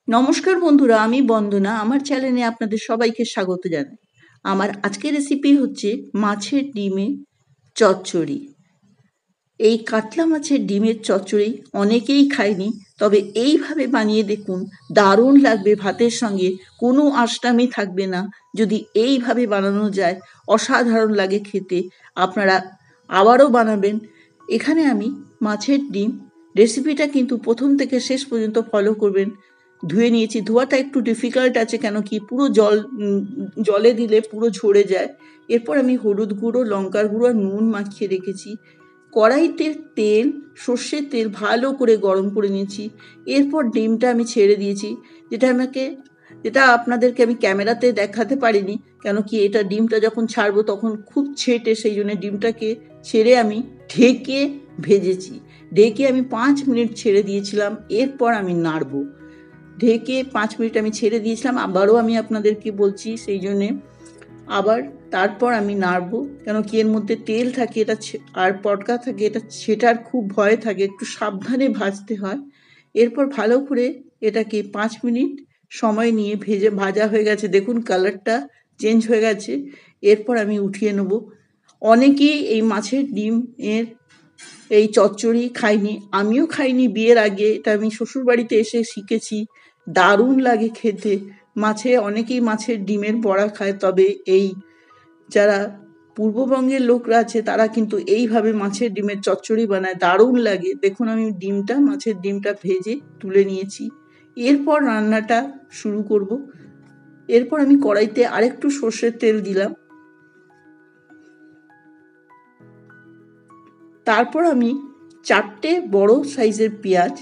নমস্কার বন্ধুরা, আমি বন্দনা। আমার চ্যানেলে আপনাদের সবাইকে স্বাগত জানাই। আমার আজকের রেসিপি হচ্ছে মাছের ডিমে চচ্চড়ি। এই কাতলা মাছের ডিমের চচ্চড়ি অনেকেই খায়নি, তবে এইভাবে বানিয়ে দেখুন, দারুণ লাগবে ভাতের সঙ্গে। কোনো আষ্টামি থাকবে না যদি এইভাবে বানানো যায়, অসাধারণ লাগে খেতে। আপনারা আবারও বানাবেন। এখানে আমি মাছের ডিম রেসিপিটা কিন্তু প্রথম থেকে শেষ পর্যন্ত ফলো করবেন। ধুয়ে নিয়েছি। ধোয়াটা একটু ডিফিকাল্ট আছে, কেন কি পুরো জলে দিলে পুরো ঝরে যায়। এরপর আমি হলুদ গুঁড়ো, লঙ্কার গুঁড়ো আর নুন মাখিয়ে রেখেছি। কড়াইতে তেল, সর্ষের তেল ভালো করে গরম করে নিয়েছি। এরপর ডিমটা আমি ছেড়ে দিয়েছি, যেটা আপনাদেরকে আমি ক্যামেরাতে দেখাতে পারিনি, কেন কি এটা ডিমটা যখন ছাড়বো তখন খুব ছেটে, সেই জন্য ডিমটাকে ছেড়ে আমি ঢেকে ভেজেছি। ঢেকে আমি 5 মিনিট ছেড়ে দিয়েছিলাম। এরপর আমি নাড়বো। ঢেকে 5 মিনিট আমি ছেড়ে দিয়েছিলাম, আবারও আমি আপনাদেরকে বলছি, সেই জন্যে আবার তারপর আমি নাড়বো, কেন কি এর মধ্যে তেল থাকে, এটা আর পটকা থাকে, এটা সেটার খুব ভয় থাকে, একটু সাবধানে ভাজতে হয়। এরপর ভালো করে এটাকে 5 মিনিট সময় নিয়ে ভাজা হয়ে গেছে। দেখুন কালারটা চেঞ্জ হয়ে গেছে। এরপর আমি উঠিয়ে নেব। অনেকেই এই মাছের ডিম এর এই চচ্চড়ি খাইনি, আমিও খাইনি বিয়ের আগে। এটা আমি শ্বশুরবাড়িতে এসে শিখেছি। দারুণ লাগে খেতে। অনেকেই মাছের ডিমের বড়া খায়, তবে এই যারা পূর্ববঙ্গের লোকরা আছে তারা কিন্তু এইভাবে মাছের ডিমের চচ্চড়ি বানায়, দারুণ লাগে। দেখুন আমি মাছের ডিমটা ভেজে তুলে নিয়েছি। এরপর রান্নাটা শুরু করব। এরপর আমি কড়াইতে আরেকটু সর্ষের তেল দিলাম। তারপর আমি 4টে বড় সাইজের পেঁয়াজ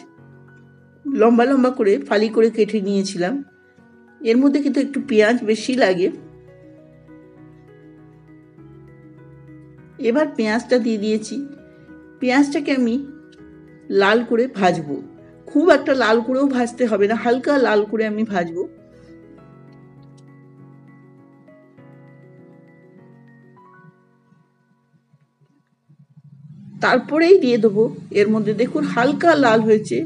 লম্বা লম্বা করে ফালি করে কেটে নিয়েছিলাম। এর মধ্যে কিন্তু একটু পেঁয়াজ বেশি লাগে। এবার পেঁয়াজটা দিয়ে দিয়েছি। পেঁয়াজটাকে আমি লাল করে ভাজবো। খুব একটা লাল করেও ভাজতে হবে না, হালকা লাল করে আমি ভাজবো। তারপরেই দিয়ে দেবো এর মধ্যে, দেখুন হালকা লাল হয়েছে,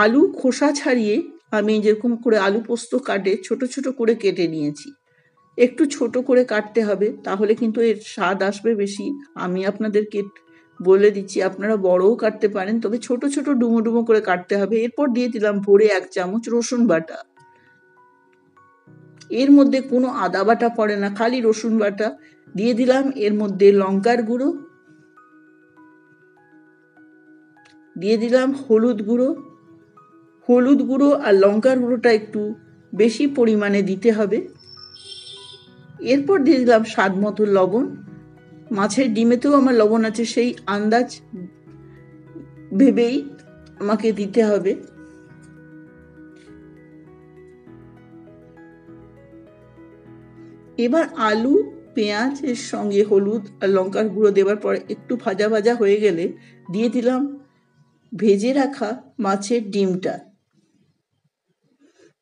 আলু খোসা ছাড়িয়ে আমি যেরকম করে আলু পোস্ত কাটে ছোট ছোট করে কেটে নিয়েছি। একটু ছোট করে কাটতে হবে, তাহলে কিন্তু এর স্বাদ আসবে বেশি। আমি আপনাদেরকে বলে দিচ্ছি, আপনারা বড়ও কাটতে পারেন, তবে ছোট ছোট ডুমো ডুমো করে কাটতে হবে। এরপর দিয়ে দিলাম ভরে 1 চামচ রসুন বাটা। এর মধ্যে কোনো আদা বাটা পড়ে না, খালি রসুন বাটা দিয়ে দিলাম। এর মধ্যে লঙ্কার গুঁড়ো দিয়ে দিলাম, হলুদ গুঁড়ো আর লঙ্কার গুঁড়োটা একটু বেশি পরিমাণে দিতে হবে। এরপর দিয়ে দিলাম স্বাদ মতো লবণ। মাছের ডিমেতেও আমার লবণ আছে, সেই আন্দাজ ভেবেই আমাকে দিতে হবে। এবার আলু পেঁয়াজের সঙ্গে হলুদ আর লঙ্কার গুঁড়ো দেওয়ার পরে একটু ভাজা ভাজা হয়ে গেলে দিয়ে দিলাম ভেজে রাখা মাছের ডিমটা।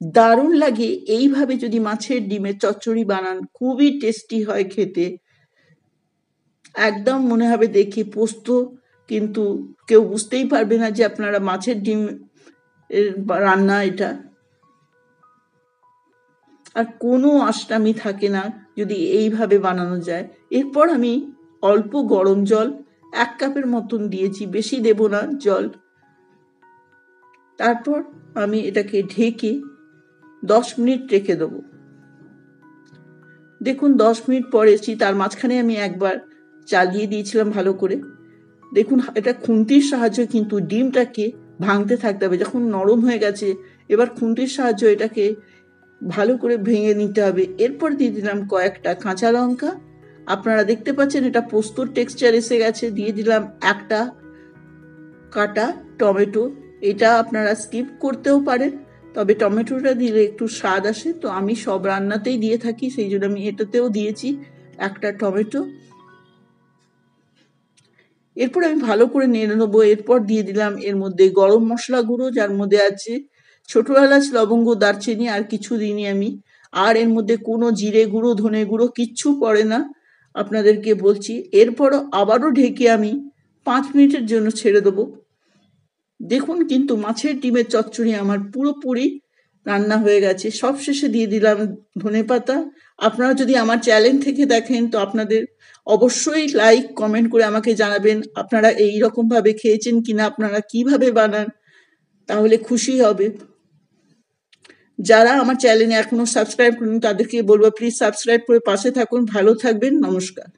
দারুণ লাগে এইভাবে যদি মাছের ডিমের চচ্চড়ি বানান, খুবই টেস্টি হয় খেতে। একদম মনে হবে দেখে পোস্ত, কিন্তু কেউ বুঝতেই পারবে না যে আপনারা মাছের ডিম এর রান্না এটা। আর কোনো আষ্টামি থাকে না যদি এইভাবে বানানো যায়। এরপর আমি অল্প গরম জল 1 কাপের মতন দিয়েছি, বেশি দেব না জল। তারপর আমি এটাকে ঢেকে 10 মিনিট রেখে দেবো। দেখুন 10 মিনিট পর এসেছি, তার মাঝখানে আমি একবার চালিয়ে দিয়েছিলাম ভালো করে। দেখুন এটা খুন্তির সাহায্যে কিন্তু ডিমটাকে ভাঙতে থাকতে হবে। যখন নরম হয়ে গেছে, এবার খুন্তির সাহায্যে এটাকে ভালো করে ভেঙে নিতে হবে। এরপর দিয়ে দিলাম কয়েকটা কাঁচা লঙ্কা। আপনারা দেখতে পাচ্ছেন এটা পোস্তর টেক্সচার এসে গেছে। দিয়ে দিলাম একটা কাটা টমেটো। এটা আপনারা স্কিপ করতেও পারেন, তবে টমেটোটা দিলে একটু স্বাদ আসে, তো আমি সব রান্নাতেই দিয়ে থাকি, সেই জন্য আমি এটাতেও দিয়েছি একটা টমেটো। এরপর আমি ভালো করে নেড়ে নেবো। এরপর দিয়ে দিলাম এর মধ্যে গরম মশলা গুঁড়ো, যার মধ্যে আছে ছোট এলাচ, লবঙ্গ, দারচিনি, আর কিছু দিইনি আমি। আর এর মধ্যে কোনো জিরে গুঁড়ো, ধনে গুঁড়ো কিচ্ছু পড়ে না, আপনাদেরকে বলছি। এরপরও আবারও ঢেকে আমি 5 মিনিটের জন্য ছেড়ে দেবো। দেখুন কিন্তু মাছের ডিমের চচ্চড়ি আমার পুরোপুরি রান্না হয়ে গেছে। সবশেষে দিয়ে দিলাম ধনেপাতা। আপনারা যদি আমার চ্যানেল থেকে দেখেন তো আপনাদের অবশ্যই লাইক কমেন্ট করে আমাকে জানাবেন আপনারা এই রকম ভাবে খেয়েছেন কিনা, আপনারা কিভাবে বানান, তাহলে খুশি হবে। যারা আমার চ্যানেলে এখনো সাবস্ক্রাইব করেনি তাদেরকে বলবো প্লিজ সাবস্ক্রাইব করে পাশে থাকুন। ভালো থাকবেন। নমস্কার।